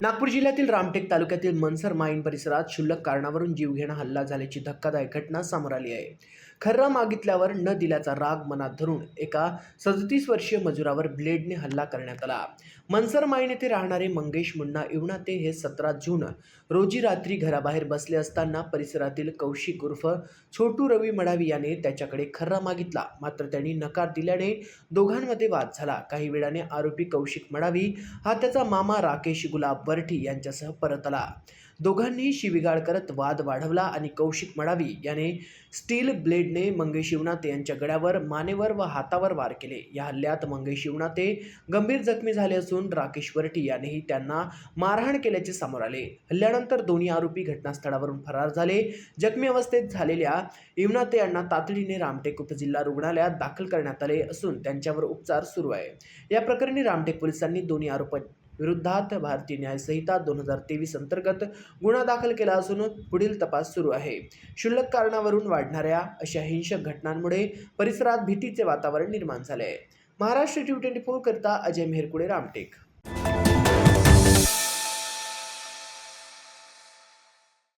नागपूर जिल्ह्यातील रामटेक तालुक्यातील मनसर माईन परिसरात क्षुल्लक कारणावरून जीवघेणा हल्ला झाल्याची धक्कादायक घटना समोर आली आहे। खर्रा मागितल्यावर न दिल्याचा राग मनात धरून एका 37 वर्षीय मजुरावर ब्लेडने हल्ला करण्यात आला। मनसर माईन येथे राहणारे मंगेश मुन्ना इवनाते हे 17 जून रोजी रात्री घराबाहेर बसले असताना परिसरातील कौशिक उर्फ छोटू रवी मडावी याने त्याच्याकडे खर्रा मागितला, मात्र त्यांनी नकार दिल्याने दोघांमध्ये वाद झाला। काही वेळाने आरोपी कौशिक मडावी हा त्याचा मामा राकेश गुलाब वरठी यांच्यासह परत आला। दोघांनी शिवीगाळ करत वाद वाढवला आणि कौशिक मडावी याने स्टील ब्लेडने मंगेश इवनाते यांच्या गळ्यावर, मानेवर व हातावर वार केले। या हल्ल्यात मंगेश इवनाते गंभीर जखमी झाले असून राकेश वरठी यानेही त्यांना मारहाण केल्याचे समोर आले। हल्ल्यानंतर दोन्ही आरोपी घटनास्थळावरून फरार झाले। जखमी अवस्थेत झालेल्या इवनाते यांना तातडीने रामटेक उपजिल्हा रुग्णालयात दाखल करण्यात आले असून त्यांच्यावर उपचार सुरू आहे। या प्रकरणी रामटेक पोलिसांनी दोन्ही आरोपी विरुद्धात भारतीय न्याय संहिता 2023 अंतर्गत गुन्हा दाखल केला असून पुढील तपास सुरू आहे। क्षुल्लक कारणावरून वाढणाऱ्या अशा हिंसक घटनांमुळे परिसरात भीतीचे वातावरण निर्माण झाले आहे। महाराष्ट्र T24 करता अजय मेहरकुडे, रामटेक।